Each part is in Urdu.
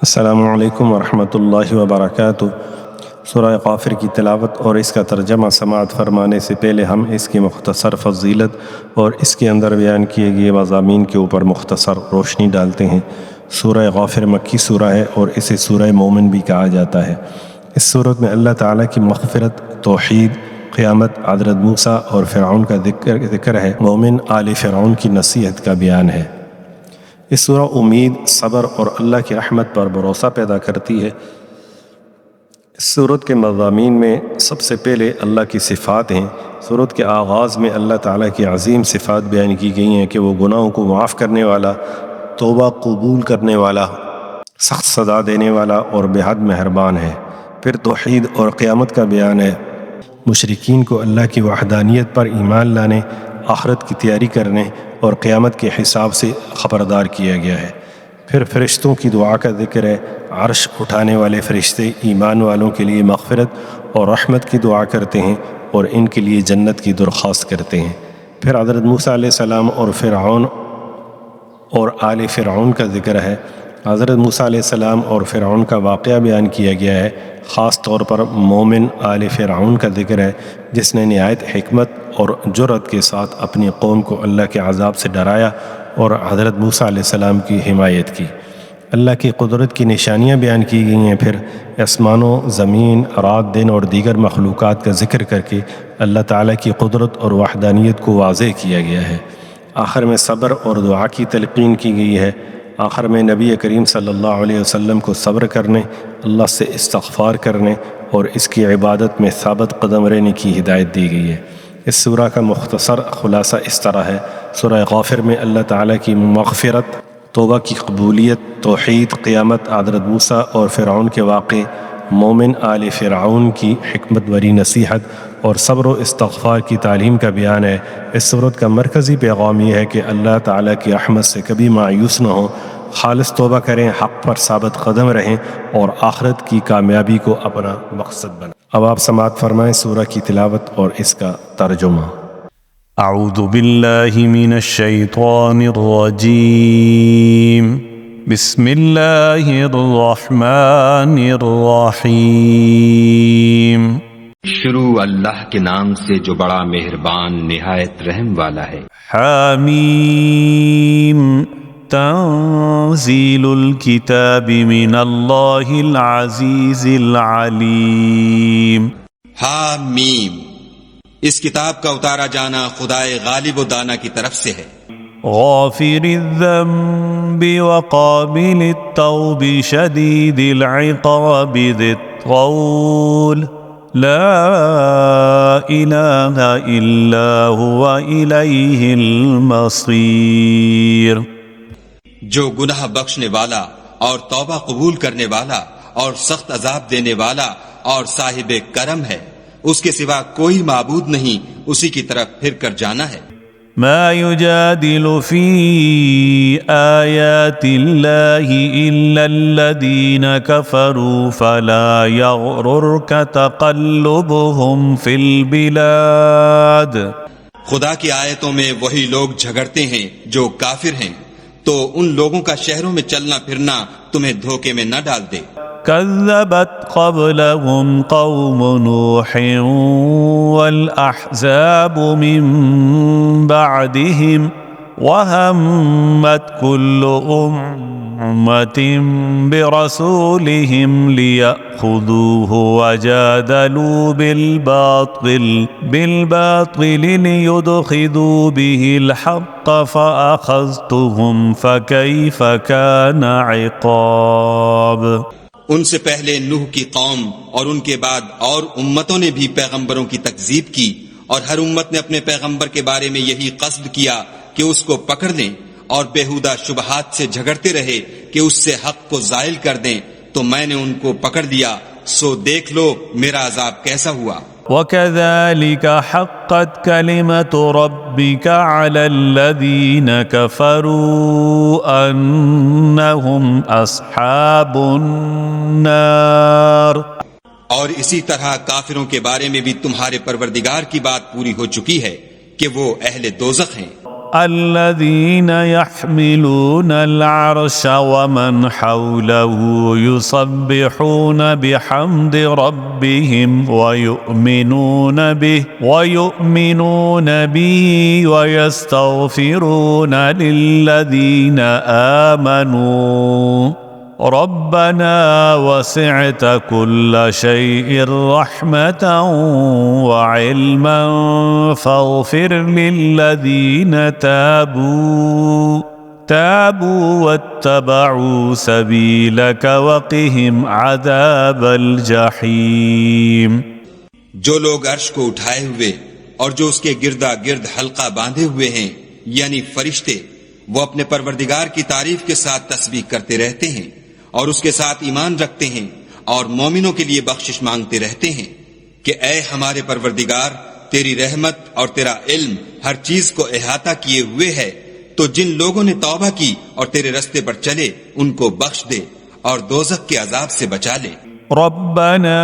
السلام علیکم ورحمۃ اللہ وبرکاتہ۔ سورہ غافر کی تلاوت اور اس کا ترجمہ سماعت فرمانے سے پہلے ہم اس کی مختصر فضیلت اور اس کے اندر بیان کیے گئے مضامین کے اوپر مختصر روشنی ڈالتے ہیں۔ سورہ غافر مکی سورہ ہے اور اسے سورہ مومن بھی کہا جاتا ہے۔ اس سورت میں اللہ تعالیٰ کی مغفرت، توحید، قیامت، حضرت موسیٰ اور فرعون کا ذکر ہے۔ مومن آل فرعون کی نصیحت کا بیان ہے۔ اس سورہ امید، صبر اور اللہ کی رحمت پر بھروسہ پیدا کرتی ہے۔ اس سورت کے مضامین میں سب سے پہلے اللہ کی صفات ہیں۔ سورت کے آغاز میں اللہ تعالیٰ کی عظیم صفات بیان کی گئی ہیں کہ وہ گناہوں کو معاف کرنے والا، توبہ قبول کرنے والا، سخت سزا دینے والا اور بے حد مہربان ہے۔ پھر توحید اور قیامت کا بیان ہے۔ مشرکین کو اللہ کی وحدانیت پر ایمان لانے، آخرت کی تیاری کرنے اور قیامت کے حساب سے خبردار کیا گیا ہے۔ پھر فرشتوں کی دعا کا ذکر ہے۔ عرش اٹھانے والے فرشتے ایمان والوں کے لیے مغفرت اور رحمت کی دعا کرتے ہیں اور ان کے لیے جنت کی درخواست کرتے ہیں۔ پھر حضرت موسیٰ علیہ السلام اور فرعون اور آل فرعون کا ذکر ہے۔ حضرت موسیٰ علیہ السلام اور فرعون کا واقعہ بیان کیا گیا ہے۔ خاص طور پر مومن آل فرعون کا ذکر ہے جس نے نہایت حکمت اور جرأت کے ساتھ اپنی قوم کو اللہ کے عذاب سے ڈرایا اور حضرت موسیٰ علیہ السلام کی حمایت کی۔ اللہ کی قدرت کی نشانیاں بیان کی گئی ہیں۔ پھر آسمانوں، زمین، رات، دن اور دیگر مخلوقات کا ذکر کر کے اللہ تعالیٰ کی قدرت اور وحدانیت کو واضح کیا گیا ہے۔ آخر میں صبر اور دعا کی تلقین کی گئی ہے۔ آخر میں نبی کریم صلی اللہ علیہ وسلم کو صبر کرنے، اللہ سے استغفار کرنے اور اس کی عبادت میں ثابت قدم رہنے کی ہدایت دی گئی ہے۔ اس سورہ کا مختصر خلاصہ اس طرح ہے۔ سورہ غافر میں اللہ تعالیٰ کی مغفرت، توبہ کی قبولیت، توحید، قیامت، حضرت موسیٰ اور فرعون کے واقعے، مومن آل فرعون کی حکمت بری نصیحت اور صبر و استغفار کی تعلیم کا بیان ہے۔ اس سورت کا مرکزی پیغام یہ ہے کہ اللہ تعالیٰ کی رحمت سے کبھی مایوس نہ ہوں، خالص توبہ کریں، حق پر ثابت قدم رہیں اور آخرت کی کامیابی کو اپنا مقصد بنائیں۔ اب آپ سماعت فرمائیں سورہ کی تلاوت اور اس کا ترجمہ۔ اعوذ باللہ من الشیطان الرجیم، بسم اللہ الرحمن الرحیم۔ شروع اللہ کے نام سے جو بڑا مہربان نہایت رحم والا ہے۔ حمیم، تنزیل الکتاب من اللہ العزیز العلیم۔ حامیم، اس کتاب کا اتارا جانا خدائے غالب و دانا کی طرف سے ہے۔ غافر الذنب وقابل التوب شدید العقاب ذی الطول، لا الہ الا هو الیہ المصیر۔ جو گناہ بخشنے والا اور توبہ قبول کرنے والا اور سخت عذاب دینے والا اور صاحب کرم ہے، اس کے سوا کوئی معبود نہیں، اسی کی طرف پھر کر جانا ہے۔ ما يجادل في آيات الله إلا الذين كفروا فلا يغررك تقلبهم في البلاد۔ خدا کی آیتوں میں وہی لوگ جھگڑتے ہیں جو کافر ہیں، تو ان لوگوں کا شہروں میں چلنا پھرنا تمہیں دھوکے میں نہ ڈال دے۔ كذبت قبلهم قوم نوح والأحزاب من بعدهم وهمت كل أمة برسولهم ليأخذوه وجادلوا بالباطل ليدحضوا به الحق فأخذتهم فكيف كان عقاب۔ ان سے پہلے نوح کی قوم اور ان کے بعد اور امتوں نے بھی پیغمبروں کی تکذیب کی، اور ہر امت نے اپنے پیغمبر کے بارے میں یہی قصد کیا کہ اس کو پکڑ لیں، اور بیہودہ شبہات سے جھگڑتے رہے کہ اس سے حق کو زائل کر دیں، تو میں نے ان کو پکڑ لیا، سو دیکھ لو میرا عذاب کیسا ہوا۔ وَكَذَلِكَ حَقَّتْ كَلِمَةُ رَبِّكَ عَلَى الَّذِينَ كَفَرُوا أَنَّهُمْ أَصْحَابُ النَّارِ۔ اور اسی طرح کافروں کے بارے میں بھی تمہارے پروردگار کی بات پوری ہو چکی ہے کہ وہ اہل دوزخ ہیں۔ الذين يحملون العرش ومن حوله يسبحون بحمد ربهم ويؤمنون به ويستغفرون للذين آمنوا ربنا وسعت كل شيء رحمة وعلما فاغفر للذين تابوا واتبعوا سبيلك وقهم عذاب الجحيم. جو لوگ عرش کو اٹھائے ہوئے اور جو اس کے گردا گرد حلقہ باندھے ہوئے ہیں یعنی فرشتے، وہ اپنے پروردگار کی تعریف کے ساتھ تسبیح کرتے رہتے ہیں اور اس کے ساتھ ایمان رکھتے ہیں اور مومنوں کے لیے بخشش مانگتے رہتے ہیں کہ اے ہمارے پروردگار، تیری رحمت اور تیرا علم ہر چیز کو احاطہ کیے ہوئے ہے، تو جن لوگوں نے توبہ کی اور تیرے رستے پر چلے ان کو بخش دے اور دوزخ کے عذاب سے بچا لے. ربنا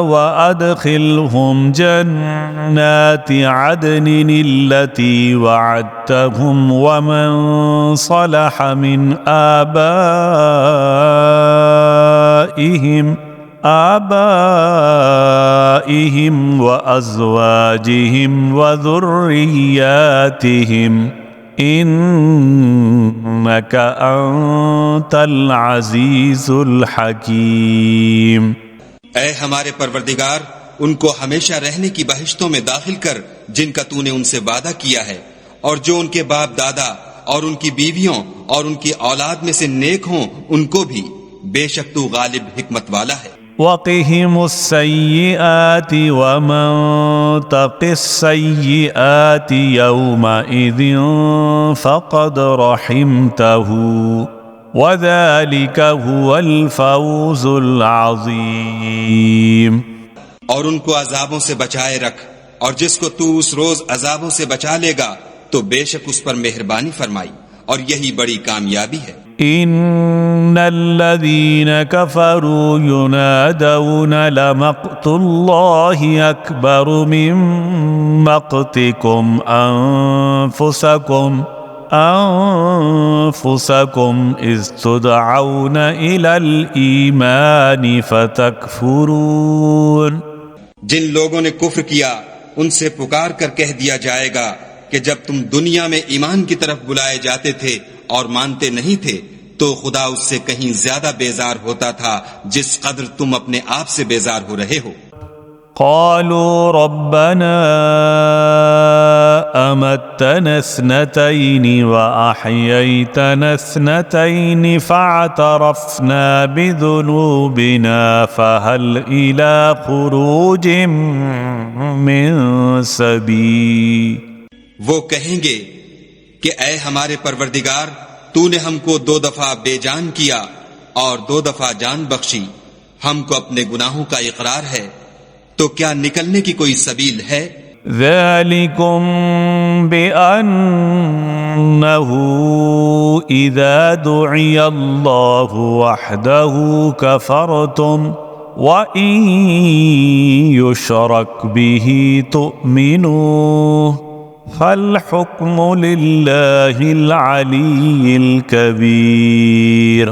وأدخلهم جنات عدن التي وعدتهم ومن صلح من آبائهم وأزواجهم وذرياتهم إنك أنت العزيز الحكيم. اے ہمارے پروردگار، ان کو ہمیشہ رہنے کی بہشتوں میں داخل کر جن کا تو نے ان سے وعدہ کیا ہے، اور جو ان کے باپ دادا اور ان کی بیویوں اور ان کی اولاد میں سے نیک ہوں ان کو بھی، بے شک تو غالب حکمت والا ہے. وقهم السيئات ومن تق السيئات يومئذ فقد رحمته وذلك هو الفوز العظيم. اور ان کو عذابوں سے بچائے رکھ، اور جس کو تو اس روز عذابوں سے بچا لے گا تو بے شک اس پر مہربانی فرمائی، اور یہی بڑی کامیابی ہے. ان الذين كفروا ينادون لمقت الله اكبر من مقتكم انفسكم اذ تدعون الى الايمان فتكفرون. جن لوگوں نے کفر کیا ان سے پکار کر کہہ دیا جائے گا کہ جب تم دنیا میں ایمان کی طرف بلائے جاتے تھے اور مانتے نہیں تھے تو خدا اس سے کہیں زیادہ بیزار ہوتا تھا جس قدر تم اپنے آپ سے بیزار ہو رہے ہو. قالوا ربنا امتنا اثنتين واحييتنا اثنتين فاعترفنا بذنوبنا فهل الى خروج من سبيل. وہ کہیں گے کہ اے ہمارے پروردگار، تو نے ہم کو 2 دفعہ بے جان کیا اور 2 دفعہ جان بخشی، ہم کو اپنے گناہوں کا اقرار ہے، تو کیا نکلنے کی کوئی سبیل ہے؟ ذلكم بأنه إذا دعي الله وحده كفرتم وإن يشرك به تؤمنوا فالحكم لله العلي الكبير.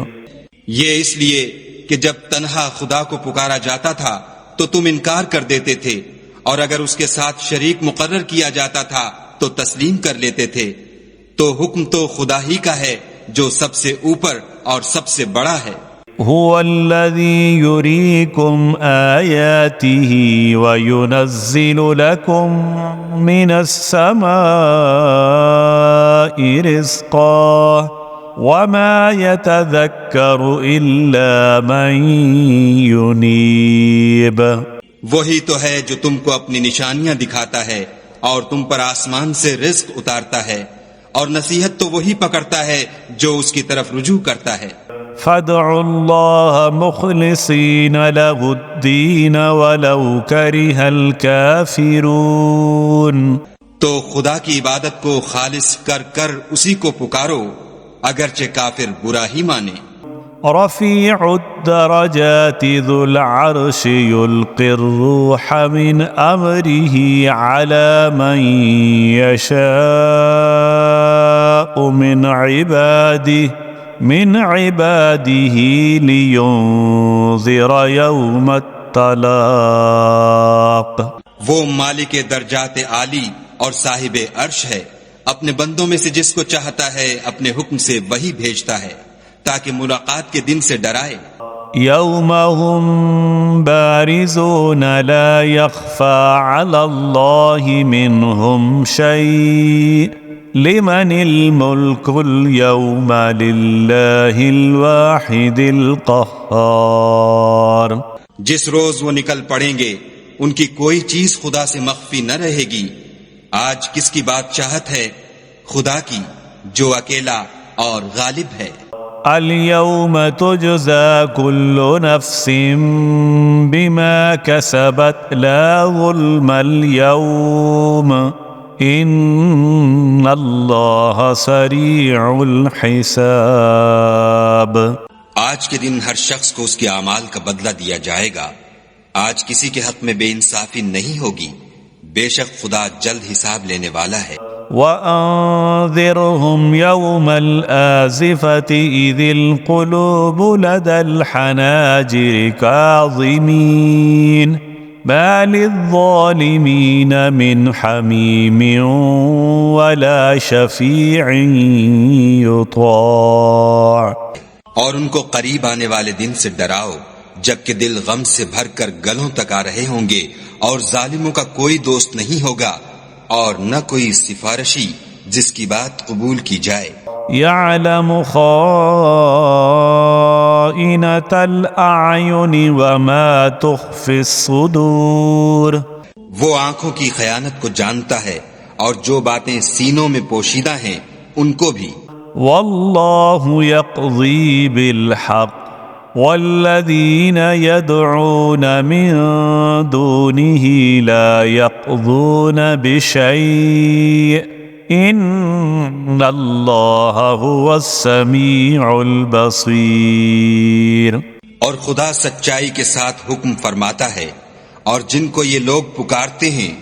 یہ اس لیے کہ جب تنہا خدا کو پکارا جاتا تھا تو تم انکار کر دیتے تھے، اور اگر اس کے ساتھ شریک مقرر کیا جاتا تھا تو تسلیم کر لیتے تھے، تو حکم تو خدا ہی کا ہے جو سب سے اوپر اور سب سے بڑا ہے. هو الذي يريكم آياته وينزل لكم من السماء رزقا وما يتذكر إلا من ينيب. وہی تو ہے جو تم کو اپنی نشانیاں دکھاتا ہے اور تم پر آسمان سے رزق اتارتا ہے، اور نصیحت تو وہی پکڑتا ہے جو اس کی طرف رجوع کرتا ہے. فادعوا الله مخلصين له الدين ولو كره الكافرون. تو خدا کی عبادت کو خالص کر کر اسی کو پکارو اگرچہ کافر برا ہی مانے. رفيع الدرجات ذو العرش يلقي الروح من أمره على من يشاء من عباده لينذر يوم الطلاق. وہ مالک درجات عالی اور صاحب عرش ہے، اپنے بندوں میں سے جس کو چاہتا ہے اپنے حکم سے وہی بھیجتا ہے تاکہ ملاقات کے دن سے ڈرائے. يوم هم بارزون لا يخفى على الله منهم شيء لمن الملك اليوم لله الواحد القهار. جس روز وہ نکل پڑیں گے ان کی کوئی چیز خدا سے مخفی نہ رہے گی. آج کس کی بادشاہت ہے؟ خدا کی، جو اکیلا اور غالب ہے. اليوم تجزى كل نفس بما كسبت لا ظلم اليوم ان اللہ سریع الحساب. آج کے دن ہر شخص کو اس کے اعمال کا بدلہ دیا جائے گا. آج کسی کے حق میں بے انصافی نہیں ہوگی، بے شک خدا جلد حساب لینے والا ہے. وَأَنذِرْهُمْ يَوْمَ الْآزِفَةِ إِذِ الْقُلُوبُ لَدَى الْحَنَاجِرِ كَاظِمِينَ مَا لِلظَّالِمِينَ مِنْ حَمِيمٍ وَلَا شَفِيعٍ يُطَاعُ. اور ان کو قریب آنے والے دن سے ڈراؤ جبکہ دل غم سے بھر کر گلوں تک آ رہے ہوں گے، اور ظالموں کا کوئی دوست نہیں ہوگا اور نہ کوئی سفارشی جس کی بات قبول کی جائے. يَعْلَمُ خَائِنَةَ الْأَعْيُنِ وَمَا تُخْفِي الصُّدُورُ. وہ آنکھوں کی خیانت کو جانتا ہے اور جو باتیں سینوں میں پوشیدہ ہیں ان کو بھی. واللہ یقضی بالحق والذین يدعون من دونه لا يقضون بشيء ان اللہ هو السمیع البصیر. اور خدا سچائی کے ساتھ حکم فرماتا ہے، اور جن کو یہ لوگ پکارتے ہیں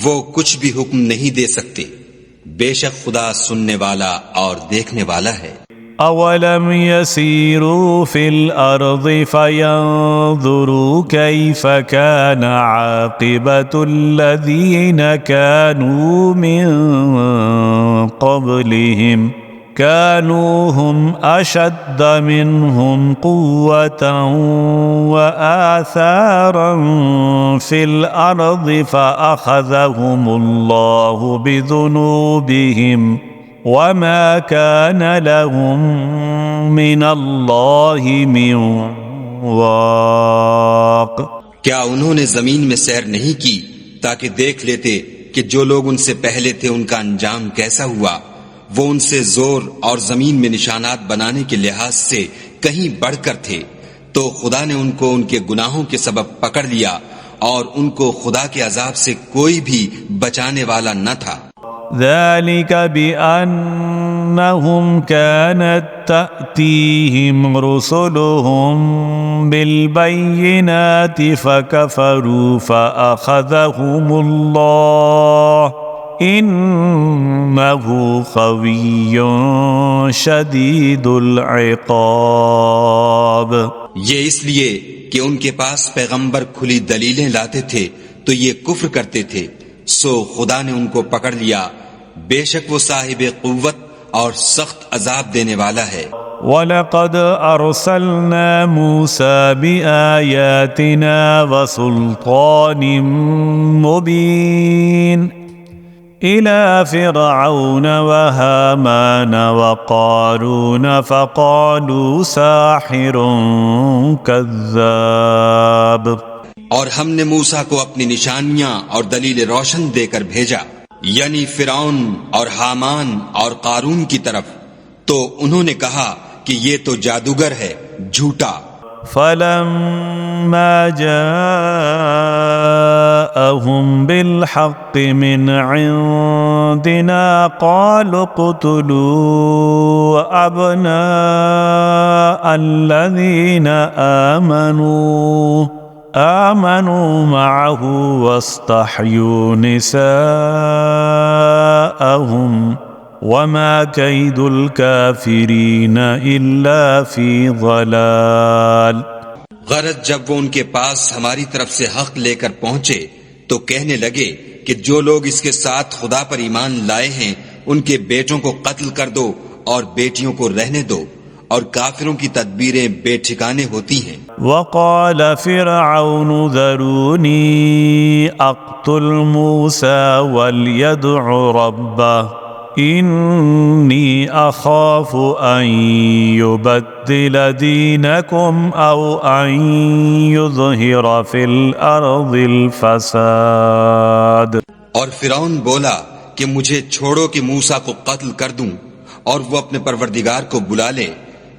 وہ کچھ بھی حکم نہیں دے سکتے، بے شک خدا سننے والا اور دیکھنے والا ہے. اولم يسيروا في الارض فينظروا كيف كان عاقبة الذين كانوا من قبلهم كانوا هم اشد منهم قوة واثارا في الارض فاخذهم الله بذنوبهم وما كان لهم من اللہ من واق. کیا انہوں نے زمین میں سیر نہیں کی تاکہ دیکھ لیتے کہ جو لوگ ان سے پہلے تھے ان کا انجام کیسا ہوا؟ وہ ان سے زور اور زمین میں نشانات بنانے کے لحاظ سے کہیں بڑھ کر تھے، تو خدا نے ان کو ان کے گناہوں کے سبب پکڑ لیا اور ان کو خدا کے عذاب سے کوئی بھی بچانے والا نہ تھا. ذلك بأنهم كانت تأتيهم رسلهم بالبينات فكفروا فأخذهم الله إنه قوي شديد العقاب. یہ اس لیے کہ ان کے پاس پیغمبر کھلی دلیلیں لاتے تھے تو یہ کفر کرتے تھے، سو خدا نے ان کو پکڑ لیا، بے شک وہ صاحب قوت اور سخت عذاب دینے والا ہے. وَلَقَدْ أَرْسَلْنَا مُوسَى بِآيَاتِنَا وَسُلْطَانٍ مُبِينٍ إِلَى فِرْعَوْنَ وَهَامَانَ وَقَارُونَ فَقَالُوا سَاحِرٌ كَذَّابٌ. اور ہم نے موسیٰ کو اپنی نشانیاں اور دلیل روشن دے کر بھیجا، یعنی فرعون اور حامان اور قارون کی طرف، تو انہوں نے کہا کہ یہ تو جادوگر ہے، جھوٹا. فَلَمَّا جَاءَهُم بِالْحَقِّ مِنْ عِنْدِنَا قَالُوا اقْتُلُوا أَبْنَاءَ الَّذِينَ آمنوا معه واستحيوا نساءهم وما كيد الكافرين إلا في ضلال. غرض جب وہ ان کے پاس ہماری طرف سے حق لے کر پہنچے تو کہنے لگے کہ جو لوگ اس کے ساتھ خدا پر ایمان لائے ہیں ان کے بیٹوں کو قتل کر دو اور بیٹیوں کو رہنے دو، اور کافروں کی تدبیریں بے ٹھکانے ہوتی ہیں۔ وقال فرعون ذروني أقتل موسى وليدع ربه إني أخاف أن يبدل دينكم أو أن يظهر في الأرض الفساد۔ اور فرعون بولا کہ مجھے چھوڑو کہ موسیٰ کو قتل کر دوں اور وہ اپنے پروردگار کو بلا لے،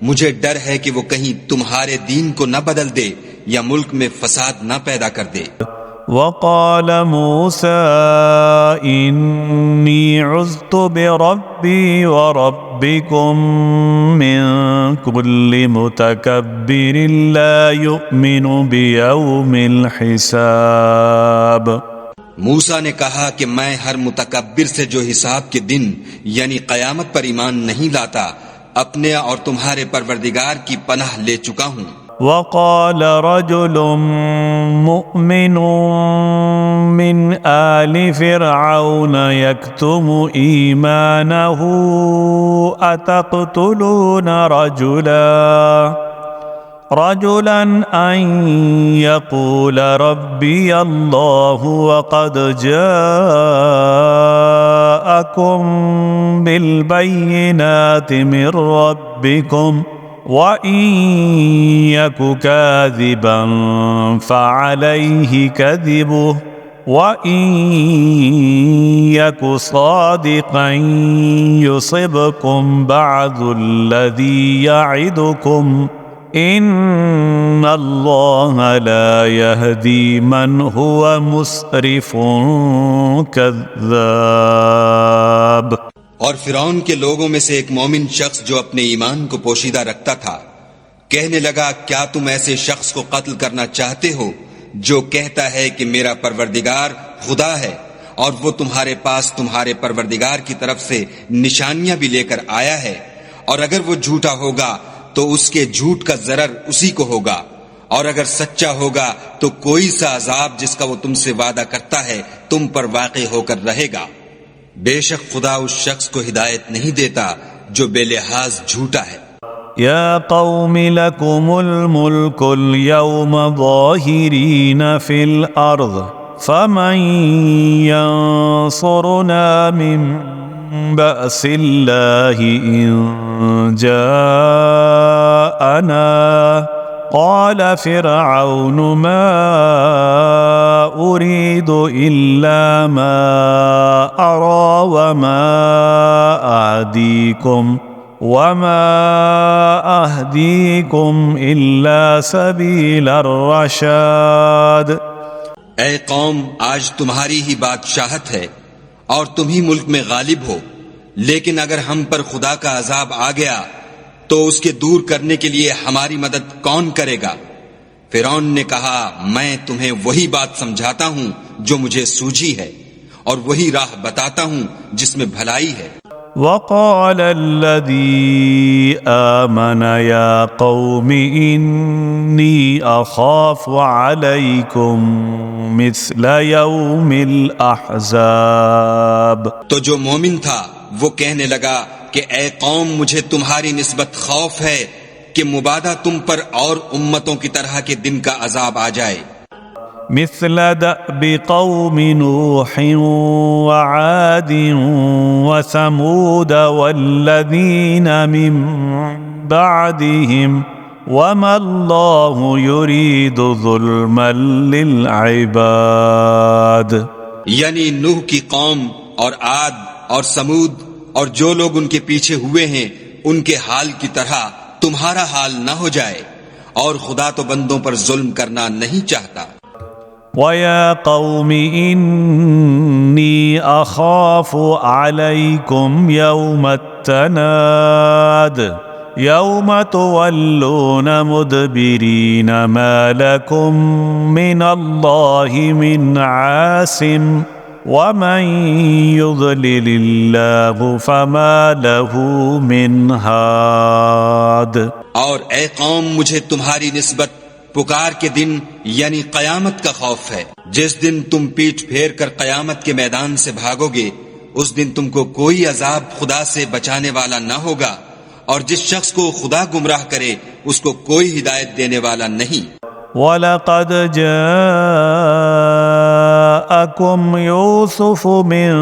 مجھے ڈر ہے کہ وہ کہیں تمہارے دین کو نہ بدل دے یا ملک میں فساد نہ پیدا کر دے۔ وقال موسى إني عذت بربي وربكم من كل متكبر لا يؤمن بيوم الحساب۔ موسیٰ نے کہا کہ میں ہر متکبر سے جو حساب کے دن یعنی قیامت پر ایمان نہیں لاتا اپنے اور تمہارے پروردگار کی پناہ لے چکا ہوں۔ وقال رجل مؤمن من آل فرعون يكتم إيمانه أتقتلون رجلا أن يقول ربي الله وقد جاءكم بالبينات من ربكم وَإِن يَكُ كَاذِبًا فَعَلَيْهِ كَذِبُهُ وَإِن يَكُ صَادِقًا يُصِبْكُمْ بَعْضُ الَّذِي يَعِدُكُمْ إِنَّ اللَّهَ لَا يَهْدِي مَنْ هُوَ مُسْرِفٌ كَذَّابٌ۔ اور فرعون کے لوگوں میں سے ایک مومن شخص جو اپنے ایمان کو پوشیدہ رکھتا تھا کہنے لگا کیا تم ایسے شخص کو قتل کرنا چاہتے ہو جو کہتا ہے کہ میرا پروردگار خدا ہے اور وہ تمہارے پاس تمہارے پروردگار کی طرف سے نشانیاں بھی لے کر آیا ہے، اور اگر وہ جھوٹا ہوگا تو اس کے جھوٹ کا ضرر اسی کو ہوگا، اور اگر سچا ہوگا تو کوئی سا عذاب جس کا وہ تم سے وعدہ کرتا ہے تم پر واقع ہو کر رہے گا۔ بے شک خدا اس شخص کو ہدایت نہیں دیتا جو بے لحاظ جھوٹا ہے۔ یا قوم لکم الملک اليوم ظاہرین فی الارض فمن ینصرنا من بأس اللہ ان جاءنا قال فرعون ما أريد إلا ما أرى وما أهديكم إلا سبيل الرشاد۔ اے قوم آج تمہاری ہی بادشاہت ہے اور تم ہی ملک میں غالب ہو، لیکن اگر ہم پر خدا کا عذاب آ گیا تو اس کے دور کرنے کے لیے ہماری مدد کون کرے گا؟ فرعون نے کہا میں تمہیں وہی بات سمجھاتا ہوں جو مجھے سوجھی ہے اور وہی راہ بتاتا ہوں جس میں بھلائی ہے۔ وقال الذي آمن يا قوم إني أخاف عليكم مثل يوم الأحزاب۔ تو جو مومن تھا وہ کہنے لگا کہ اے قوم مجھے تمہاری نسبت خوف ہے کہ مبادہ تم پر اور امتوں کی طرح کے دن کا عذاب آ جائے۔ مثل دأب قوم نوح وعاد وثمود والذين من بعدهم وما الله يريد ظلما للعباد۔ یعنی نوح کی قوم اور عاد اور سمود اور جو لوگ ان کے پیچھے ہوئے ہیں ان کے حال کی طرح تمہارا حال نہ ہو جائے، اور خدا تو بندوں پر ظلم کرنا نہیں چاہتا۔ وَيَا قَوْمِ إِنِّي أَخَافُ عَلَيْكُمْ يَوْمَ التَّنَادِ يَوْمَ تُوَلُّونَ مُدْبِرِينَ مَا لَكُمْ مِنَ اللَّهِ مِنْ عَاصِمٍ ومن يضلل الله فما له من هاد۔ اور اے قوم، مجھے تمہاری نسبت پکار کے دن یعنی قیامت کا خوف ہے۔ جس دن تم پیٹھ پھیر کر قیامت کے میدان سے بھاگو گے، اس دن تم کو کوئی عذاب خدا سے بچانے والا نہ ہوگا، اور جس شخص کو خدا گمراہ کرے اس کو کوئی ہدایت دینے والا نہیں۔ وَلَقَدْ جَاءَكُمْ يُوسُفُ مِنْ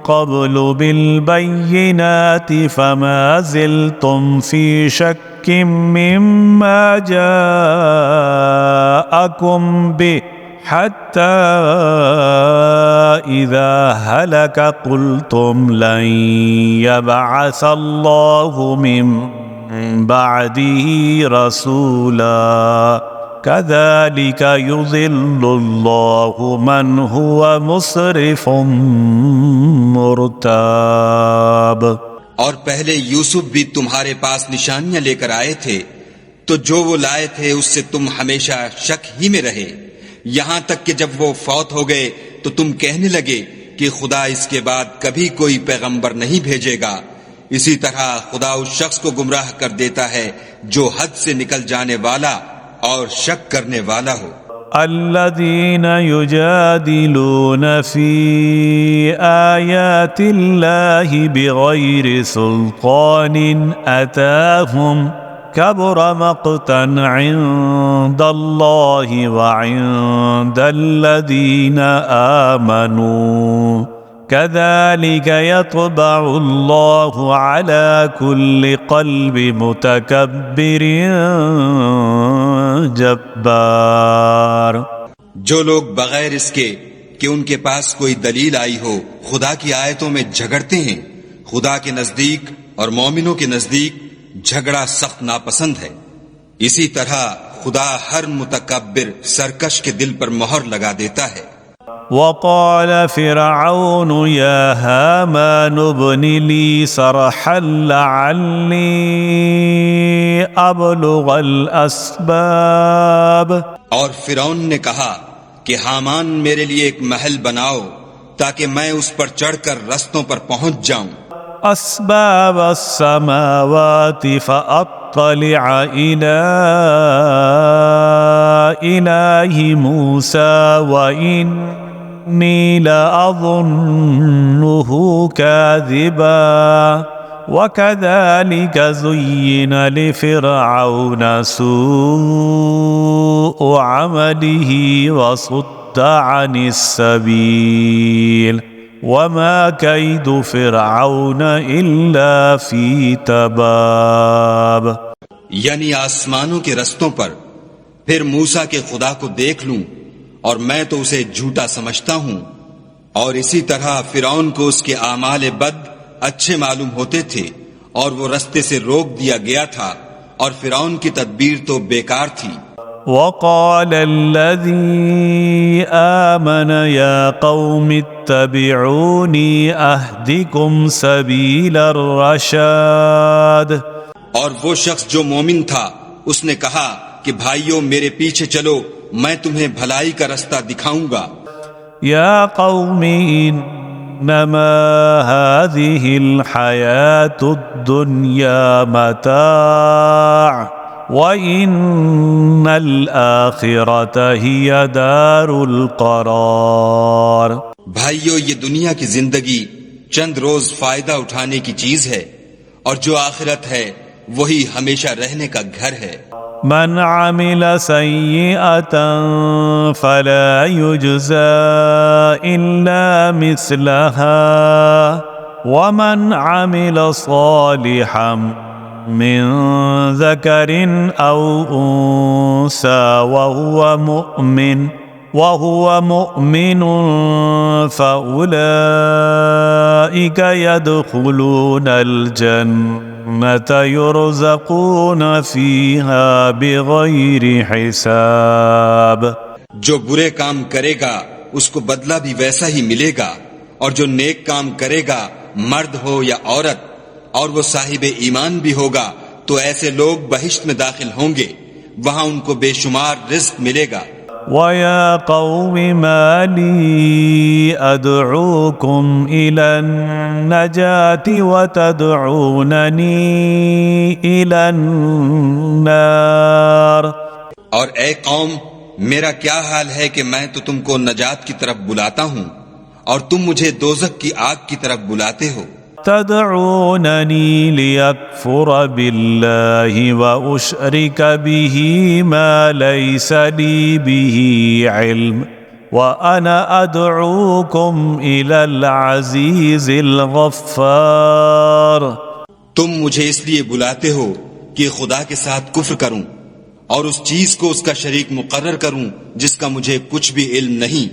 قَبْلُ بِالْبَيِّنَاتِ فَمَا زِلْتُمْ فِي شَكٍّ مِّمَّا جَاءَكُمْ بِهِ حَتَّى إِذَا هَلَكَ قُلْتُمْ لَنْ يَبْعَثَ اللَّهُ مِنْ بَعْدِهِ رَسُولًا كَذَلِكَ يُضِلُّ اللَّهُ مَنْ هُوَ مُسْرِفٌ مُرْتَابٌ۔ اور پہلے یوسف بھی تمہارے پاس نشانیاں لے کر آئے تھے، تو جو وہ لائے تھے اس سے تم ہمیشہ شک ہی میں رہے، یہاں تک کہ جب وہ فوت ہو گئے تو تم کہنے لگے کہ خدا اس کے بعد کبھی کوئی پیغمبر نہیں بھیجے گا۔ اسی طرح خدا اس شخص کو گمراہ کر دیتا ہے جو حد سے نکل جانے والا اور شک کرنے والا ہو۔ الذين يجادلون في آيات الله بغير سلطان أتاهم كبر مقتا عند الله وعند الذين آمنوا كذلك يطبع الله على كل قلب متكبر جبار۔ جو لوگ بغیر اس کے کہ ان کے پاس کوئی دلیل آئی ہو خدا کی آیتوں میں جھگڑتے ہیں، خدا کے نزدیک اور مومنوں کے نزدیک جھگڑا سخت ناپسند ہے۔ اسی طرح خدا ہر متکبر سرکش کے دل پر مہر لگا دیتا ہے۔ وقال فرعون يا هامان ابن لي صرحا لعلي أبلغ الأسباب۔ اور فرعون نے کہا کہ حامان میرے لیے ایک محل بناؤ تاکہ میں اس پر چڑھ کر رستوں پر پہنچ جاؤں۔ أسباب السماوات فأطلع إلى إله موسى وإني لأظنه كاذبا وكذلك زين لفرعون سوء عمله وصد عن السبيل وما كيد فرعون إلا في تباب۔ یعنی آسمانوں کے رستوں پر پھر موسیٰ کے خدا کو دیکھ لوں، اور میں تو اسے جھوٹا سمجھتا ہوں، اور اسی طرح فرعون کو اس کے اعمال بد اچھے معلوم ہوتے تھے اور وہ رستے سے روک دیا گیا تھا، اور فرعون کی تدبیر تو بیکار تھی۔ وقال الذي آمن يا قوم اتبعوني أهدكم سبيل الرشاد۔ اور وہ شخص جو مومن تھا اس نے کہا کہ بھائیوں میرے پیچھے چلو، میں تمہیں بھلائی کا رستہ دکھاؤں گا۔ يا قوم إنما هذه الحياة الدنيا متاع وَإِنَّ الْآخِرَةَ هِيَ دَارُ الْقَرَارِ۔ بھائیو، یہ دنیا کی زندگی چند روز فائدہ اٹھانے کی چیز ہے، اور جو آخرت ہے وہی ہمیشہ رہنے کا گھر ہے۔ من عمل سيئة فلا يجزى إلا مثلها ومن عمل صالحا من ذكر أو أنثى وهو مؤمن فأولئك يدخلون الجنة يرزقون فيها بغير حساب۔ جو برے کام کرے گا اس کو بدلہ بھی ویسا ہی ملے گا، اور جو نیک کام کرے گا مرد ہو یا عورت اور وہ صاحب ایمان بھی ہوگا تو ایسے لوگ بہشت میں داخل ہوں گے، وہاں ان کو بے شمار رزق ملے گا۔ وَيَا قَوْمِ مَا لِي أَدْعُوكُمْ إِلَى النَّجَاةِ وَتَدْعُونَنِي إِلَى النَّارِ اور اے قوم، میرا کیا حال ہے کہ میں تو تم کو نجات کی طرف بلاتا ہوں اور تم مجھے دوزخ کی آگ کی طرف بلاتے ہو۔ تدعونني ليكفر بالله وأشرك به ما ليس لي به علم وأنا أدعوكم إلى العزيز الغفار۔ تم مجھے اس لیے بلاتے ہو کہ خدا کے ساتھ کفر کروں اور اس چیز کو اس کا شریک مقرر کروں جس کا مجھے کچھ بھی علم نہیں،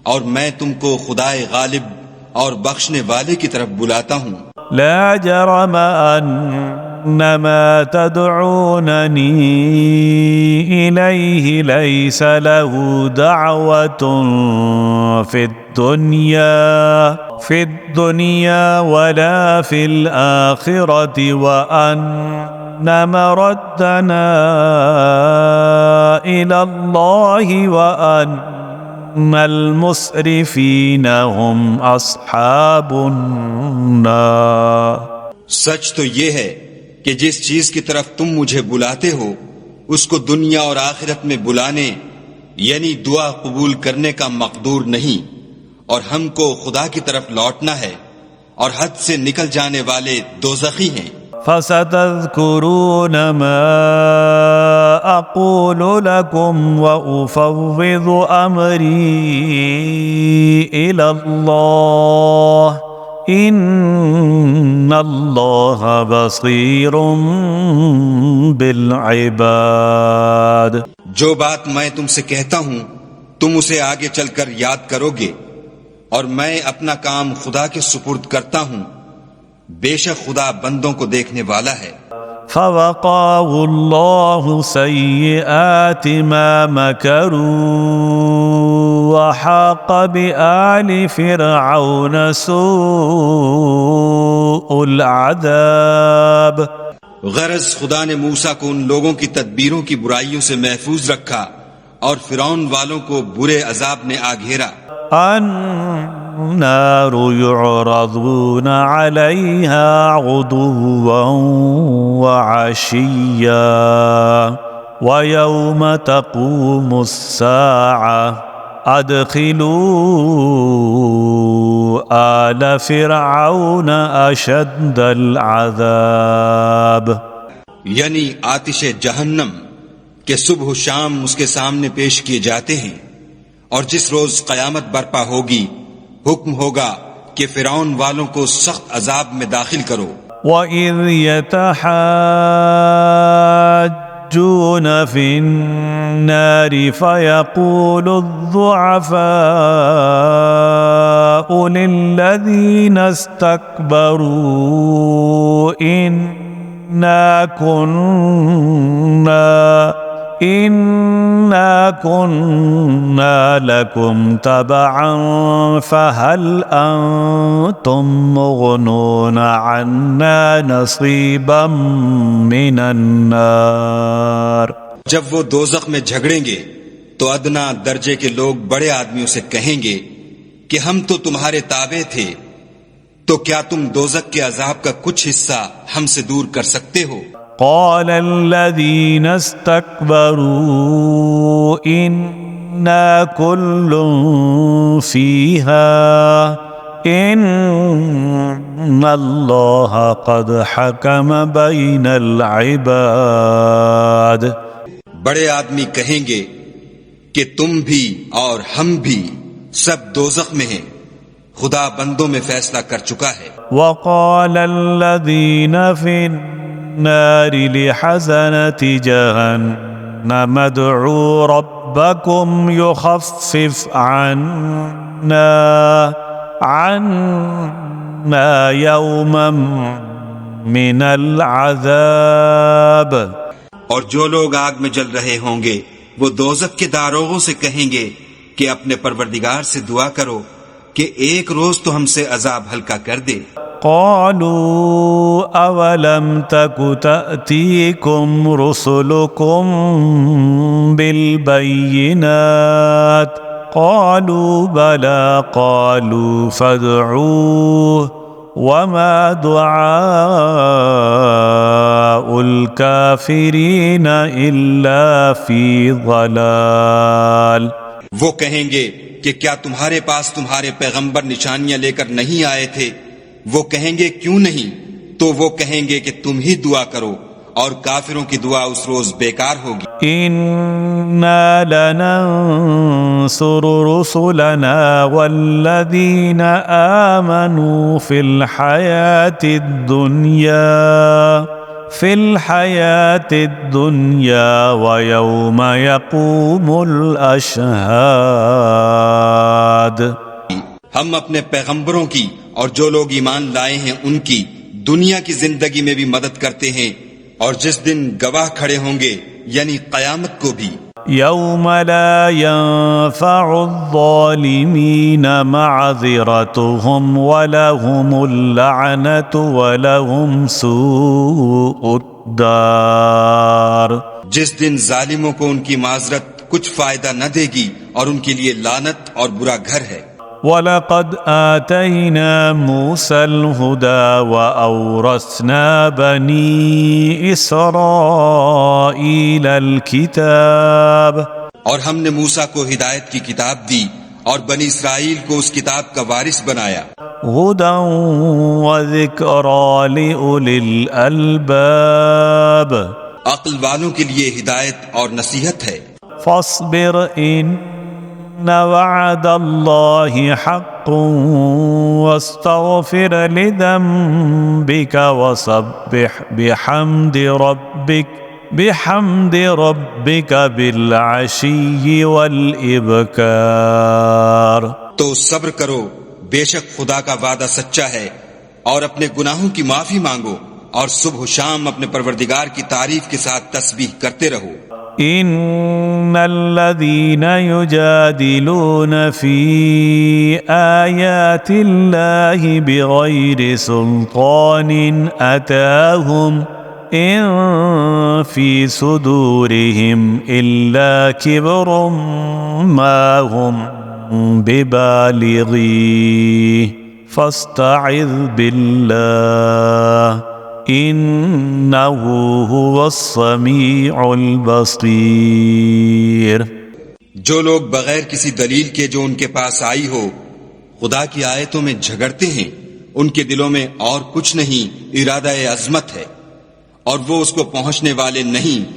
اور میں تم کو خدائے غالب اور بخشنے والے کی طرف بلاتا ہوں۔ لا جرم أن ما تدعونني إليه ليس له دعوة في الدنيا ولا في الآخرة وأن مردنا إلى الله وأن المسرفین هم اصحاب النار۔ سچ تو یہ ہے کہ جس چیز کی طرف تم مجھے بلاتے ہو اس کو دنیا اور آخرت میں بلانے یعنی دعا قبول کرنے کا مقدور نہیں، اور ہم کو خدا کی طرف لوٹنا ہے، اور حد سے نکل جانے والے دوزخی ہیں۔ فَسَتَذْكُرُونَ مَا أَقُولُ لَكُمْ وَأُفَوِّضُ أَمْرِي إِلَى اللَّهِ إِنَّ اللَّهَ بَصِيرٌ بِالْعِبَادِ۔ جو بات میں تم سے کہتا ہوں تم اسے آگے چل کر یاد کرو گے، اور میں اپنا کام خدا کے سپرد کرتا ہوں، بے شک خدا بندوں کو دیکھنے والا ہے۔ فَوَقَاهُ اللَّهُ سَيِّئَاتِ مَا مَكَرُوا وَحَاقَ بِآلِ فِرْعَوْنَ سُوءُ الْعَذَابِ۔ غرض خدا نے موسیٰ کو ان لوگوں کی تدبیروں کی برائیوں سے محفوظ رکھا اور فرعون والوں کو برے عذاب نے آ گھیرا۔ النار يعرضون عليها غدوا وعشيا ويوم تقوم الساعة أدخلوا آل فرعون أشد العذاب۔ یعنی آتش جہنم کہ صبح و شام اس کے سامنے پیش کیے جاتے ہیں، اور جس روز قیامت برپا ہوگی حکم ہوگا کہ فرعون والوں کو سخت عذاب میں داخل کرو۔ وَإِذْ يَتَحَاجُّونَ فِي النَّارِ فَيَقُولُ الضُّعَفَاءُ لِلَّذِينَ اسْتَكْبَرُوا إِنَّا كُنَّا لَكُمْ تَبَعًا فَهَلْ أَنْتُمْ مُغْنُونَ عَنَّا نَصِيبًا مِنَ النَّارِ۔ جب وہ دوزخ میں جھگڑیں گے تو ادنا درجے کے لوگ بڑے آدمیوں سے کہیں گے کہ ہم تو تمہارے تابع تھے، تو کیا تم دوزخ کے عذاب کا کچھ حصہ ہم سے دور کر سکتے ہو؟ قال الذين استكبروا إنا كل فيها إن الله قد حكم بين العباد۔ بڑے آدمی کہیں گے کہ تم بھی اور ہم بھی سب دوزخ میں ہیں، خدا بندوں میں فیصلہ کر چکا ہے۔ وقال الذين في النار لحزنة جهنم ادعوا ربكم يخفف عنا يوما من العذاب۔ اور جو لوگ آگ میں جل رہے ہوں گے وہ دوزخ کے داروغوں سے کہیں گے کہ اپنے پروردگار سے دعا کرو کہ ایک روز تو ہم سے عذاب ہلکا کر دے۔ قالوا اولم تك تأتيكم رسلكم بالبينات قالوا بلى قالوا فادعوه وما دعاء الكافرين إلا في ضلال۔ وہ کہیں گے کہ کیا تمہارے پاس تمہارے پیغمبر نشانیاں لے کر نہیں آئے تھے؟ وہ کہیں گے کیوں نہیں؟ تو وہ کہیں گے کہ تم ہی دعا کرو، اور کافروں کی دعا اس روز بیکار ہوگی۔ إنا لننصر رسلنا والذين آمنوا في الحياة الدنيا ويوم يقوم الأشهاد۔ ہم اپنے پیغمبروں کی اور جو لوگ ایمان لائے ہیں ان کی دنیا کی زندگی میں بھی مدد کرتے ہیں، اور جس دن گواہ کھڑے ہوں گے یعنی قیامت کو بھی۔ يوم لا ينفع الظالمين معذرتهم ولهم اللعنة ولهم سوء الدار۔ جس دن ظالموں کو ان کی معذرت کچھ فائدہ نہ دے گی اور ان کے لیے لعنت اور برا گھر ہے۔ وَلَقَدْ آتَيْنَا مُوسَى الْهُدَى وَأَوْرَثْنَا بَنِي إِسْرَائِيلَ الْكِتَابَ۔ اور ہم نے موسیٰ کو ہدایت کی کتاب دی اور بنی اسرائیل کو اس کتاب کا وارث بنایا۔ هُدًى وَذِكْرَى لِأُولِي الْأَلْبَابِ۔ عقل والوں کے لیے ہدایت اور نصیحت ہے۔ فاصبر إن وعد الله حق واستغفر لذنبك وسبح بحمد ربك بالعشي والإبكار۔ تو صبر کرو، بے شک خدا کا وعدہ سچا ہے، اور اپنے گناہوں کی معافی مانگو، اور صبح و شام اپنے پروردگار کی تعریف کے ساتھ تسبیح کرتے رہو۔ ان الذين يجادلون في آيات الله بغير سلطان أتاهم إن في صدورهم إلا كبر ما هم ببالغيه فاستعذ بالله إنه هو السميع البصير۔ جو لوگ بغیر کسی دلیل کے جو ان کے پاس آئی ہو خدا کی آیتوں میں جھگڑتے ہیں، ان کے دلوں میں اور کچھ نہیں، ارادہ عظمت ہے، اور وہ اس کو پہنچنے والے نہیں،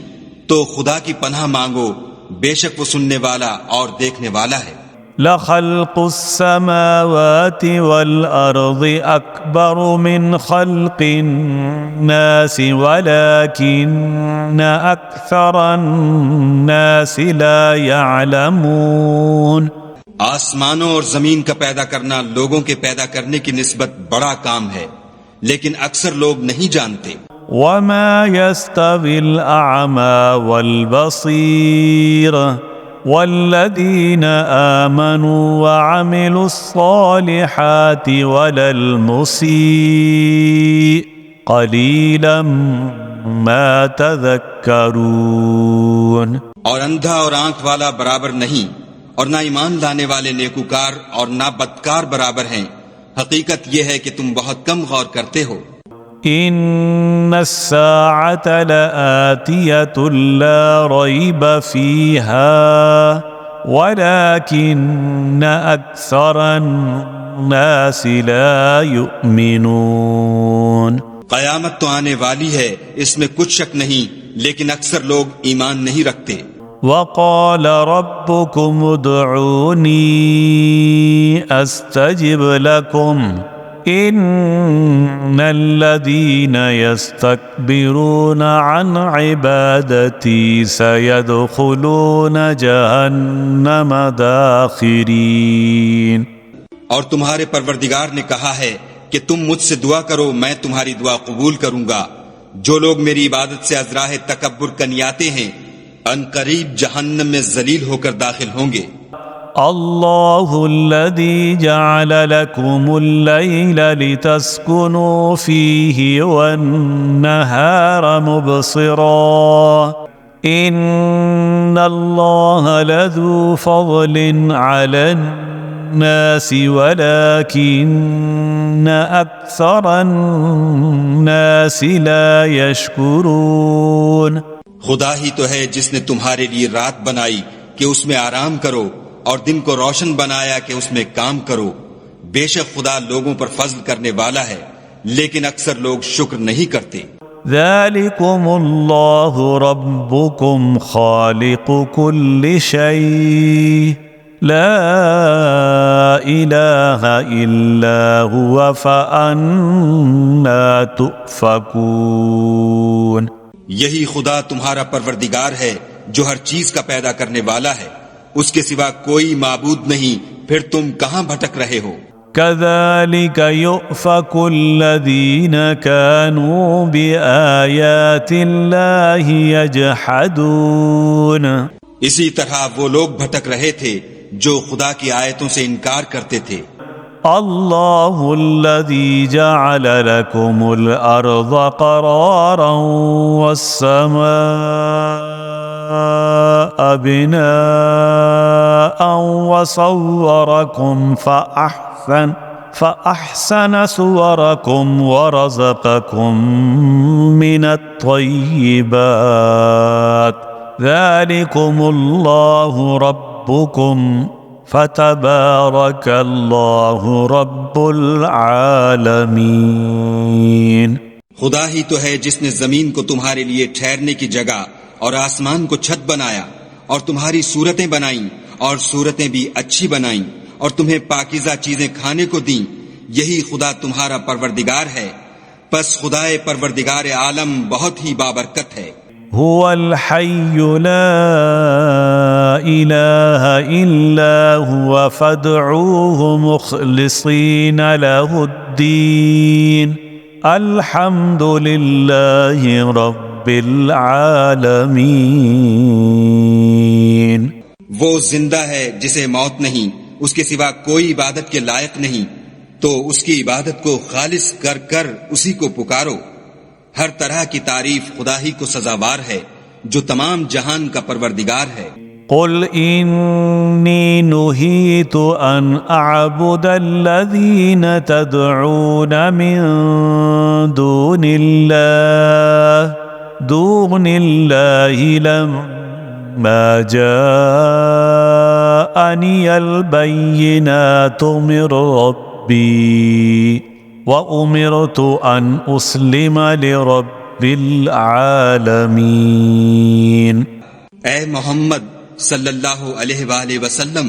تو خدا کی پناہ مانگو، بے شک وہ سننے والا اور دیکھنے والا ہے۔ لخلق السماوات والأرض أكبر من خلق الناس ولكن أكثر الناس لا يعلمون۔ آسمانوں اور زمین کا پیدا کرنا لوگوں کے پیدا کرنے کی نسبت بڑا کام ہے، لیکن اکثر لوگ نہیں جانتے۔ وما يستوي الأعمى والبصير والذين آمنوا وعملوا الصالحات ولا المسيء قليلا ما تذكرون۔ اور اندھا اور آنکھ والا برابر نہیں، اور نہ ایمان لانے والے نیکوکار اور نہ بدکار برابر ہیں، حقیقت یہ ہے کہ تم بہت کم غور کرتے ہو۔ إن الساعة لآتية لا ريب فيها ولكن أكثر الناس لا يؤمنون۔ قیامت تو آنے والی ہے، اس میں کچھ شک نہیں، لیکن اکثر لوگ ایمان نہیں رکھتے۔ وقال ربكم ادعوني أستجب لكم إن الذين يستكبرون عن عبادتي سيدخلون جهنم داخرين۔ اور تمہارے پروردگار نے کہا ہے کہ تم مجھ سے دعا کرو، میں تمہاری دعا قبول کروں گا۔ جو لوگ میری عبادت سے از راہ تکبر کنیاتے ہیں، ان قریب جہنم میں ذلیل ہو کر داخل ہوں گے۔ الله الذي جعل لكم الليل لتسكنوا فيه والنهار مبصرا إن الله لذو فضل على الناس ولكن أكثر الناس لا يشكرون. خدا ہی تو ہے جس نے تمہارے لیے رات بنائی کہ اس میں آرام کرو اور دن کو روشن بنایا کہ اس میں کام کرو. بے شک خدا لوگوں پر فضل کرنے والا ہے لیکن اکثر لوگ شکر نہیں کرتے. ذلكم الله ربكم خالق كل شيء لا إله إلا هو فأنا تؤفكون. یہی خدا تمہارا پروردگار ہے جو ہر چیز کا پیدا کرنے والا ہے، اس کے سوا کوئی معبود نہیں، پھر تم کہاں بھٹک رہے ہو؟ كذلك يؤفك الذين كانوا بآيات الله يجحدون. اسی طرح وہ لوگ بھٹک رہے تھے جو خدا کی آیتوں سے انکار کرتے تھے. الله الذي جعل لكم الأرض قرارا والسماء بناء وصوركم فأحسن صوركم ورزقكم من الطيبات ذلكم الله ربكم فتبارك الله رب العالمين. خدا ہی تو ہے جس نے زمین کو تمہارے لیے ٹھہرنے کی جگہ اور آسمان کو چھت بنایا اور تمہاری صورتیں بنائیں اور صورتیں بھی اچھی بنائیں اور تمہیں پاکیزہ چیزیں کھانے کو دیں. یہی خدا تمہارا پروردگار ہے، پس خدائے پروردگار عالم بہت ہی بابرکت ہے. هو الحي لا إله إلا هو فادعوه مخلصين له الدين الحمد لله رب العالمين. وہ زندہ ہے جسے موت نہیں، اس کے سوا کوئی عبادت کے لائق نہیں، تو اس کی عبادت کو خالص کر کر اسی کو پکارو. ہر طرح کی تعریف خدا ہی کو سزاوار ہے جو تمام جہان کا پروردگار ہے. قل إني نهيت أن أعبد الذين تدعون من دون الله لما جاءني البينات من ربي وَأُمِرْتُ أَنْ أُسْلِمَ لِرَبِّ الْعَالَمِينَ. اے محمد صلی اللہ علیہ وآلہ وسلم،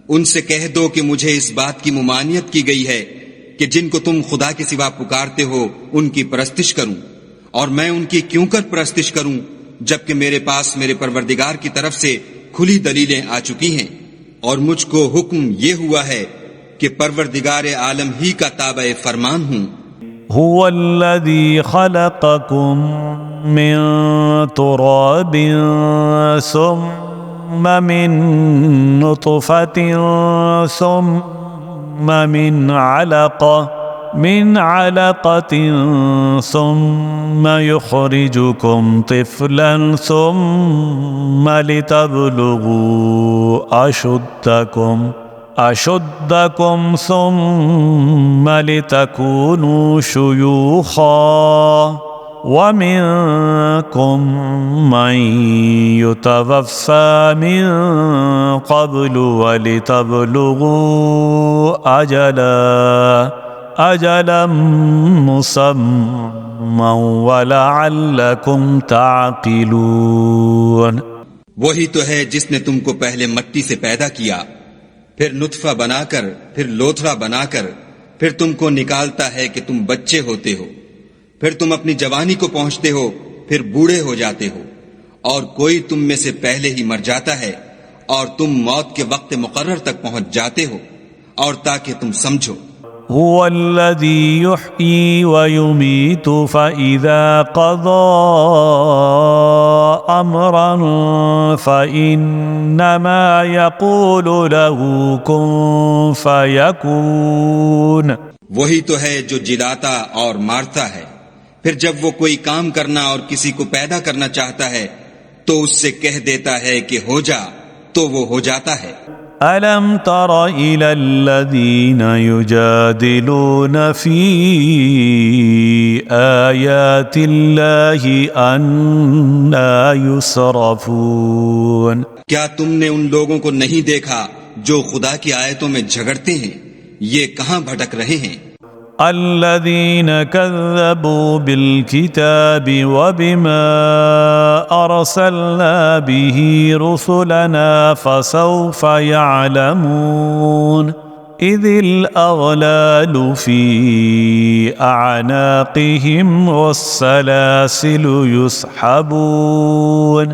ان سے کہہ دو کہ مجھے اس بات کی ممانعت کی گئی ہے کہ جن کو تم خدا کے سوا پکارتے ہو ان کی پرستش کروں، اور میں ان کی کیوں کر پرستش کروں جبکہ میرے پاس میرے پروردگار کی طرف سے کھلی دلیلیں آ چکی ہیں، اور مجھ کو حکم یہ ہوا ہے کہ پروردگار عالم ہی کا تابع فرمان ہوں. هو الذي خلقكم من تراب ثم من نطفة ثم من علقة ثم يخرجكم طفلا ثم لتبلغوا أشدكم ثم لتكونوا شيوخا ومنكم من يتوفى من قبل ولتبلغوا أجلا مسمى ولعلكم تعقلون. وہی تو ہے جس نے تم کو پہلے مٹی سے پیدا کیا، پھر نطفہ بنا کر، پھر لوتھڑا بنا کر، پھر تم کو نکالتا ہے کہ تم بچے ہوتے ہو، پھر تم اپنی جوانی کو پہنچتے ہو، پھر بوڑھے ہو جاتے ہو، اور کوئی تم میں سے پہلے ہی مر جاتا ہے اور تم موت کے وقت مقرر تک پہنچ جاتے ہو، اور تاکہ تم سمجھو. هو الذي يحيي ويميت فإذا قضى أمرا فإنما يقول له كن فيكون. وہی تو ہے جو جلاتا اور مارتا ہے، پھر جب وہ کوئی کام کرنا اور کسی کو پیدا کرنا چاہتا ہے تو اس سے کہہ دیتا ہے کہ ہو جا تو وہ ہو جاتا ہے۔ ألم تر إلى الذين يجادلون في آيات الله أنى يصرفون؟ کیا تم نے ان لوگوں کو نہیں دیکھا جو خدا کی آیتوں میں جھگڑتے ہیں؟ یہ کہاں بھٹک رہے ہیں؟ الذين كذبوا بالكتاب وبما أرسلنا به رسلنا فسوف يعلمون إذ الأغلال في أعناقهم والسلاسل يسحبون۔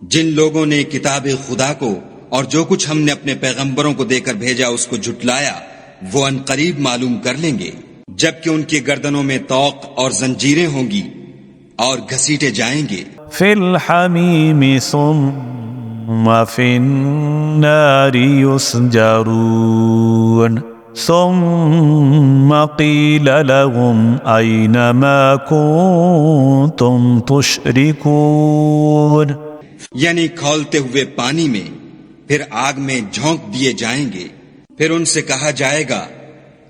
جن لوگوں نے کتاب خدا کو اور جو کچھ ہم نے اپنے پیغمبروں کو دے کر بھیجا اس کو جھٹلایا، وہ ان قریب معلوم کر لیں گے، جبکہ ان کی گردنوں میں طوق اور زنجیریں ہوں گی اور گھسیٹے جائیں گے۔ فی الحمیم ثم فی النار یسجرون ثم قیل لهم این ما کنتم تشرکون۔ یعنی کھولتے ہوئے پانی میں، پھر آگ میں جھونک دیے جائیں گے، پھر ان سے کہا جائے گا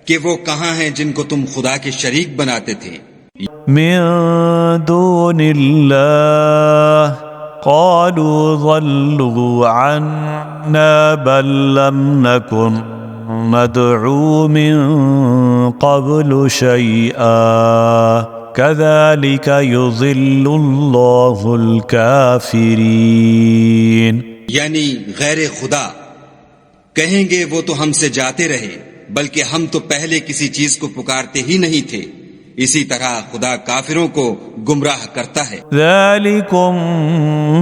کہ وہ کہاں ہیں جن کو تم خدا کے شریک بناتے تھے؟ من دون اللہ قالوا ضلوا عنا بل لم نكن ندعو من قبل شيئا كذلك يضل الله الكافرين۔ یعنی غیر خدا کہیں گے وہ تو ہم سے جاتے رہے، بلکہ ہم تو پہلے کسی چیز کو پکارتے ہی نہیں تھے، اسی طرح خدا کافروں کو گمراہ کرتا ہے۔ ذالکم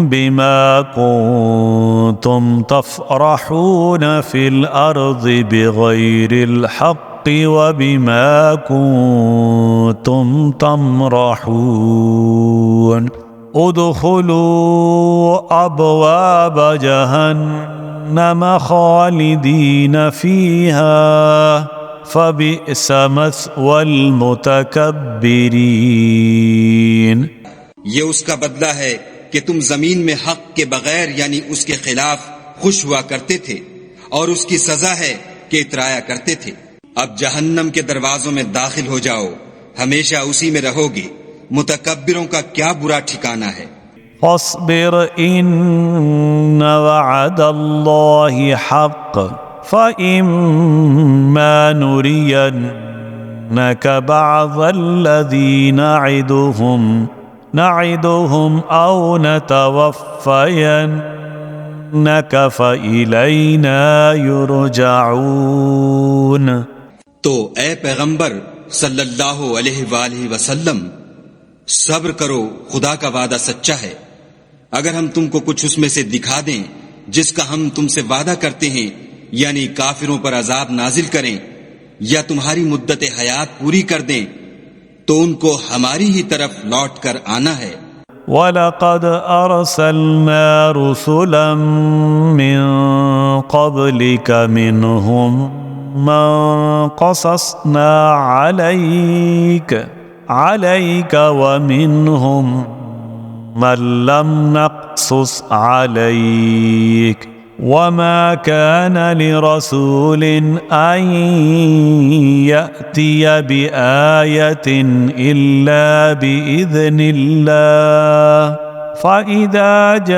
بما کنتم تفرحون فی الارض بغیر الحق وبما کنتم تمرحون ادخلوا ابواب جہنم خالدین فیہا فبئس مثوى المتکبرین۔ یہ اس کا بدلہ ہے کہ تم زمین میں حق کے بغیر یعنی اس کے خلاف خوش ہوا کرتے تھے، اور اس کی سزا ہے کہ اترایا کرتے تھے۔ اب جہنم کے دروازوں میں داخل ہو جاؤ، ہمیشہ اسی میں رہو گے، متکبروں کا کیا برا ٹھکانہ ہے۔ فاصبر ان وعد اللہ حق فإما نرينك بعض الذي نعدهم أو نتوفينك فإلينا يرجعون۔ تو اے پیغمبر صلی اللہ علیہ وآلہ وسلم، صبر کرو، خدا کا وعدہ سچا ہے۔ اگر ہم تم کو کچھ اس میں سے دکھا دیں جس کا ہم تم سے وعدہ کرتے ہیں، یعنی کافروں پر عذاب نازل کریں یا تمہاری مدت حیات پوری کر دیں، تو ان کو ہماری ہی طرف لوٹ کر آنا ہے۔ وَلَقَدْ أَرْسَلْنَا رُسُلًا مِّن قَبْلِكَ مِنْهُمْ مَنْ قَصَصْنَا عَلَيْكَ وَمِنْهُمْ مَنْ لَمْ نَقْصُصْ عَلَيْكَ وَمَا كَانَ لِرَسُولٍ أَنْ يَأْتِيَ بِآيَةٍ إِلَّا بِإِذْنِ اللَّهِ فَإِذَا جَاءَ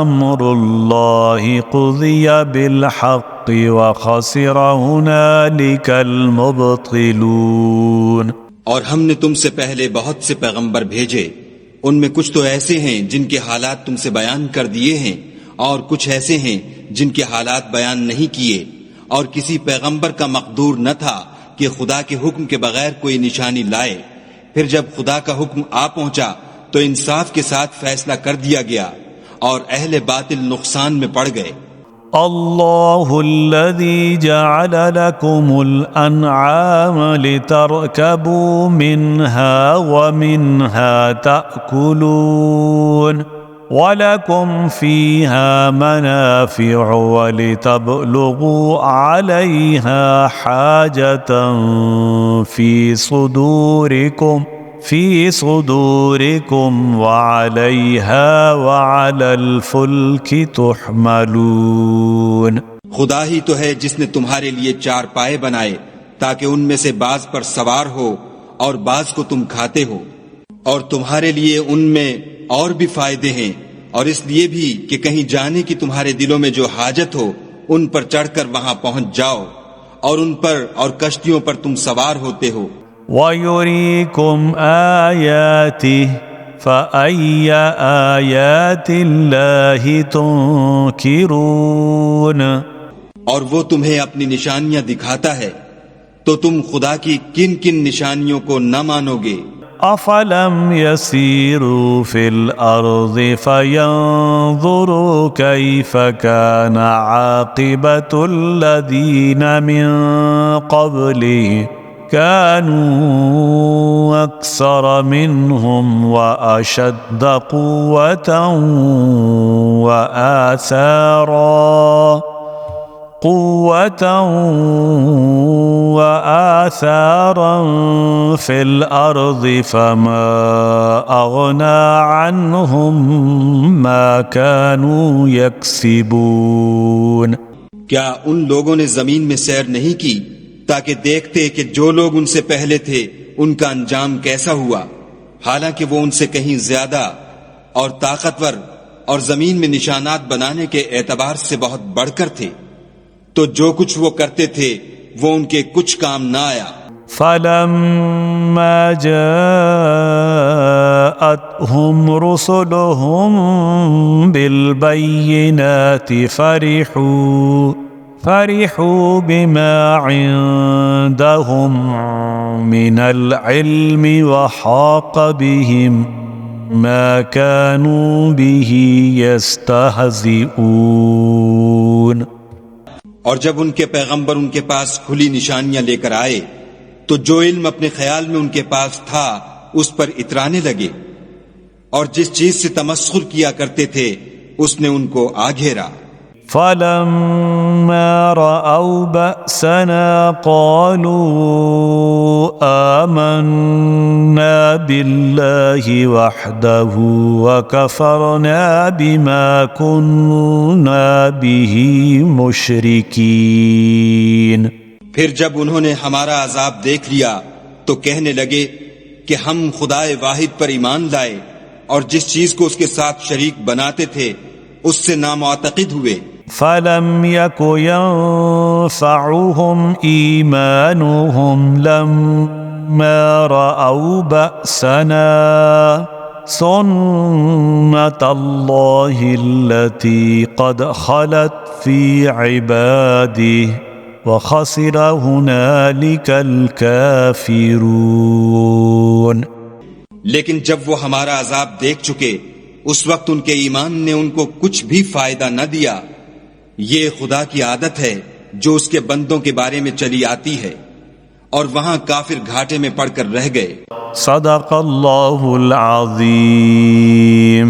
أَمْرُ اللَّهِ قُضِيَ بِالْحَقِّ وَخَسِرَ هُنَالِكَ الْمُبْطِلُونَ۔ اور ہم نے تم سے پہلے بہت سے پیغمبر بھیجے، ان میں کچھ تو ایسے ہیں جن کے حالات تم سے بیان کر دیے ہیں، اور کچھ ایسے ہیں جن کے حالات بیان نہیں کیے، اور کسی پیغمبر کا مقدور نہ تھا کہ خدا کے حکم کے بغیر کوئی نشانی لائے۔ پھر جب خدا کا حکم آ پہنچا تو انصاف کے ساتھ فیصلہ کر دیا گیا، اور اہل باطل نقصان میں پڑ گئے۔ اللہ الذي جعل لكم الأنعام لتركبوا منها ومنها تأكلون وَلَكُمْ فِيهَا مَنَافِعُ وَلِتَبْلُغُوا عَلَيْهَا حَاجَةً فِي صُدُورِكُمْ في صدوركم وعليها وعلى الفلك تحملون. خدا ہی تو ہے جس نے تمہارے لیے 4 پائے بنائے تاکہ ان میں سے بعض پر سوار ہو اور بعض کو تم کھاتے ہو، اور تمہارے لیے ان میں اور بھی فائدے ہیں، اور اس لیے بھی کہ کہیں جانے کی تمہارے دلوں میں جو حاجت ہو ان پر چڑھ کر وہاں پہنچ جاؤ، اور ان پر اور کشتیوں پر تم سوار ہوتے ہو. وَيُرِيكُمْ آيَاتِهِ فَأَيَّ آيَاتِ اللَّهِ تُنْكِرُونَ. اور وہ تمہیں اپنی نشانیاں دکھاتا ہے تو تم خدا کی کن کن نشانیوں کو نہ مانو گے؟ أَفَلَمْ يَسِيرُوا فِي الْأَرْضِ فَيَنْظُرُوا كَيْفَ كَانَ عَاقِبَةُ الَّذِينَ مِنْ قَبْلِهِمْ كَانُوا أَكْثَرَ مِنْهُمْ وَأَشَدَّ قُوَّةً وآثارا في الأرض فما أغنى عنهم ما كانوا يكسبون. کیا ان لوگوں نے زمین میں سیر نہیں کی تاکہ دیکھتے کہ جو لوگ ان سے پہلے تھے ان کا انجام کیسا ہوا، حالانکہ وہ ان سے کہیں زیادہ اور طاقتور اور زمین میں نشانات بنانے کے اعتبار سے بہت بڑھ کر تھے، تو جو کچھ وہ کرتے تھے وہ ان کے کچھ کام نہ آیا. فَلَمَّا جَاءَتْهُمْ رُسُلُهُم بِالْبَيِّنَاتِ فرحوا بما عندهم من العلم وحاق بهم ما كانوا به يستهزئون. اور جب ان کے پیغمبر ان کے پاس کھلی نشانیاں لے کر آئے تو جو علم اپنے خیال میں ان کے پاس تھا اس پر اترانے لگے، اور جس چیز سے تمسخر کیا کرتے تھے اس نے ان کو آ گھیرا. فَلَمَّا رَأَوْا بَأْسَنَا قَالُوا آمَنَّا بِاللَّهِ وَحْدَهُ وَكَفَرْنَا بِمَا كُنَّا بِهِ مُشْرِكِينَ. پھر جب انہوں نے ہمارا عذاب دیکھ لیا تو کہنے لگے کہ ہم خدائے واحد پر ایمان لائے اور جس چیز کو اس کے ساتھ شریک بناتے تھے اس سے نامعتقد ہوئے. فَلَمْ يَكُ يَنفَعُهُمْ إِيمَانُهُمْ لَمَّا رَأَوْا بَأْسَنَا سُنَّةَ اللَّهِ الَّتِي قَدْ خَلَتْ فِي عِبَادِهِ وَخَسِرَ هُنَالِكَ الْكَافِرُونَ. لیکن جب وہ ہمارا عذاب دیکھ چکے اس وقت ان کے ایمان نے ان کو کچھ بھی فائدہ نہ دیا. یہ خدا کی عادت ہے جو اس کے بندوں کے بارے میں چلی آتی ہے، اور وہاں کافر گھاٹے میں پڑ کر رہ گئے. صدق اللہ العظیم.